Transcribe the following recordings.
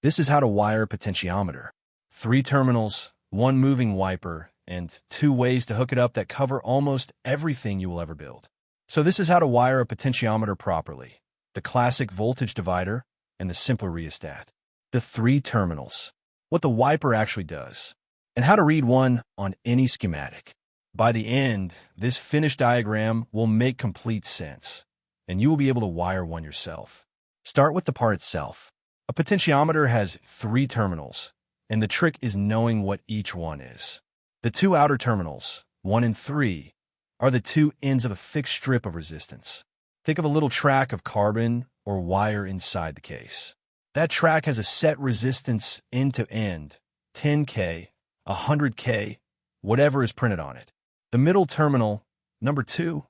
This is how to wire a potentiometer. 3 terminals, 1 moving wiper, and 2 ways to hook it up that cover almost everything you will ever build. So this is how to wire a potentiometer properly. The classic voltage divider and the simpler rheostat. The 3 terminals. What the wiper actually does. And how to read one on any schematic. By the end, this finished diagram will make complete sense, and you will be able to wire one yourself. Start with the part itself. A potentiometer has 3 terminals, and the trick is knowing what each one is. The 2 outer terminals, 1 and 3, are the 2 ends of a fixed strip of resistance. Think of a little track of carbon or wire inside the case. That track has a set resistance end to end, 10K, 100K, whatever is printed on it. The middle terminal, number 2,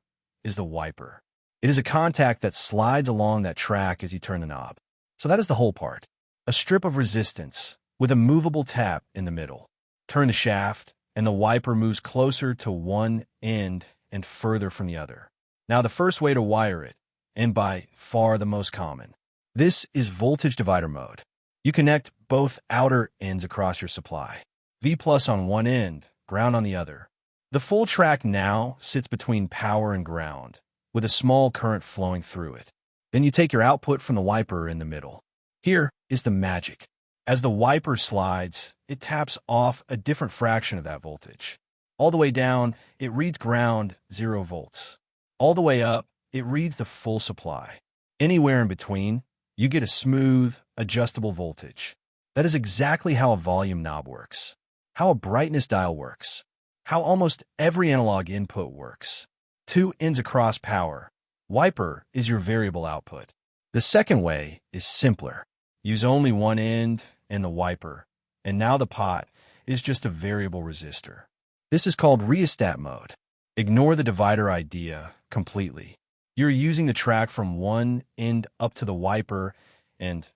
is the wiper. It is a contact that slides along that track as you turn the knob. So that is the whole part. A strip of resistance with a movable tap in the middle. Turn the shaft, and the wiper moves closer to one end and further from the other. Now the first way to wire it, and by far the most common. This is voltage divider mode. You connect both outer ends across your supply. V+ on one end, ground on the other. The full track now sits between power and ground, with a small current flowing through it. Then you take your output from the wiper in the middle. Here is the magic. As the wiper slides, it taps off a different fraction of that voltage. All the way down, it reads ground, 0 volts. All the way up, it reads the full supply. Anywhere in between, you get a smooth, adjustable voltage. That is exactly how a volume knob works, how a brightness dial works, how almost every analog input works. 2 ends across power. Wiper is your variable output. The second way is simpler. Use only one end and the wiper, and now the pot is just a variable resistor. This is called rheostat mode. Ignore the divider idea completely. You're using the track from one end up to the wiper, and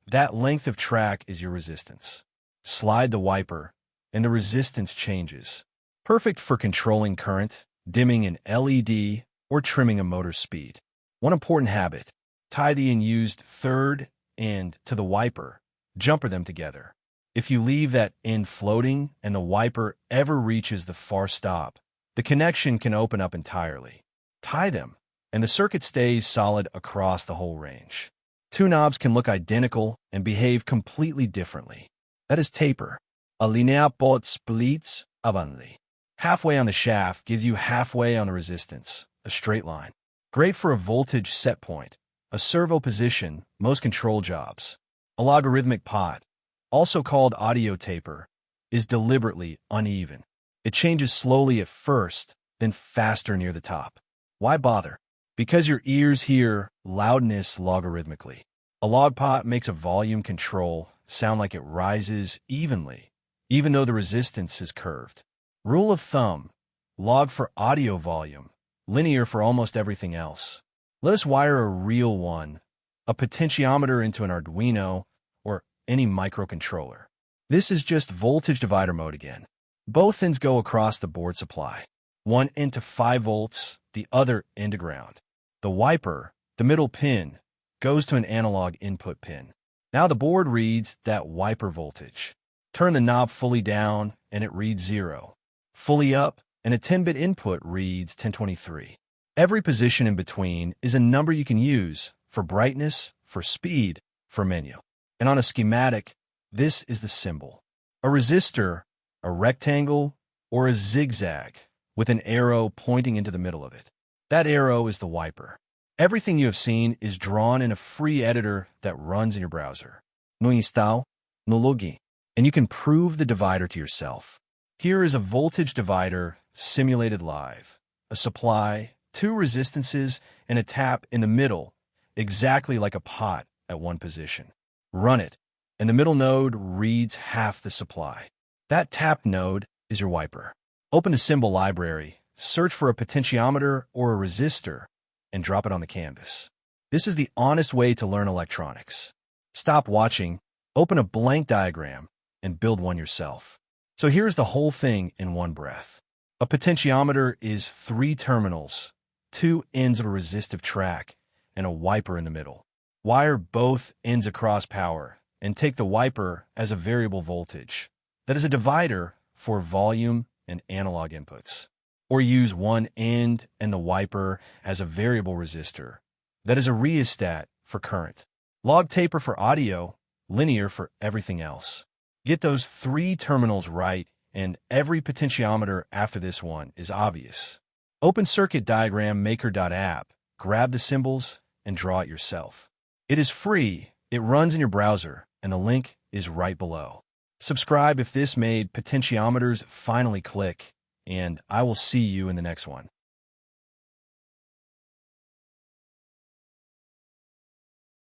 that length of track is your resistance. Slide the wiper, and the resistance changes. Perfect for controlling current, dimming an LED, or trimming a motor's speed. One important habit: tie the unused third end to the wiper. Jumper them together. If you leave that end floating and the wiper ever reaches the far stop, the connection can open up entirely. Tie them, and the circuit stays solid across the whole range. 2 knobs can look identical and behave completely differently. That is taper. A linea pot splits avanti. Halfway on the shaft gives you halfway on the resistance, a straight line. Great for a voltage set point, a servo position, most control jobs. A logarithmic pot, also called audio taper, is deliberately uneven. It changes slowly at first, then faster near the top. Why bother? Because your ears hear loudness logarithmically. A log pot makes a volume control sound like it rises evenly, even though the resistance is curved. Rule of thumb: log for audio volume, linear for almost everything else. Let us wire a real one, a potentiometer, into an Arduino or any microcontroller. This is just voltage divider mode again. Both ends go across the board supply. One end to 5 volts, the other end to ground. The wiper, the middle pin, goes to an analog input pin. Now the board reads that wiper voltage. Turn the knob fully down and it reads 0. Fully up, and a 10-bit input reads 1023. Every position in between is a number you can use for brightness, for speed, for menu. And on a schematic, this is the symbol. A resistor, a rectangle, or a zigzag with an arrow pointing into the middle of it. That arrow is the wiper. Everything you have seen is drawn in a free editor that runs in your browser. No install, no login. And you can prove the divider to yourself. Here is a voltage divider simulated live. A supply, 2 resistances, and a tap in the middle, exactly like a pot at one position. Run it, and the middle node reads half the supply. That tapped node is your wiper. Open the symbol library, search for a potentiometer or a resistor, and drop it on the canvas. This is the honest way to learn electronics. Stop watching, open a blank diagram, and build one yourself. So here's the whole thing in one breath. A potentiometer is 3 terminals, 2 ends of a resistive track, and a wiper in the middle. Wire both ends across power, and take the wiper as a variable voltage. That is a divider for volume and analog inputs. Or use one end and the wiper as a variable resistor. That is a rheostat for current. Log taper for audio, linear for everything else. Get those 3 terminals right, and every potentiometer after this one is obvious. Open circuit diagram maker.app, grab the symbols, and draw it yourself. It is free, it runs in your browser, and the link is right below. Subscribe if this made potentiometers finally click, and I will see you in the next one.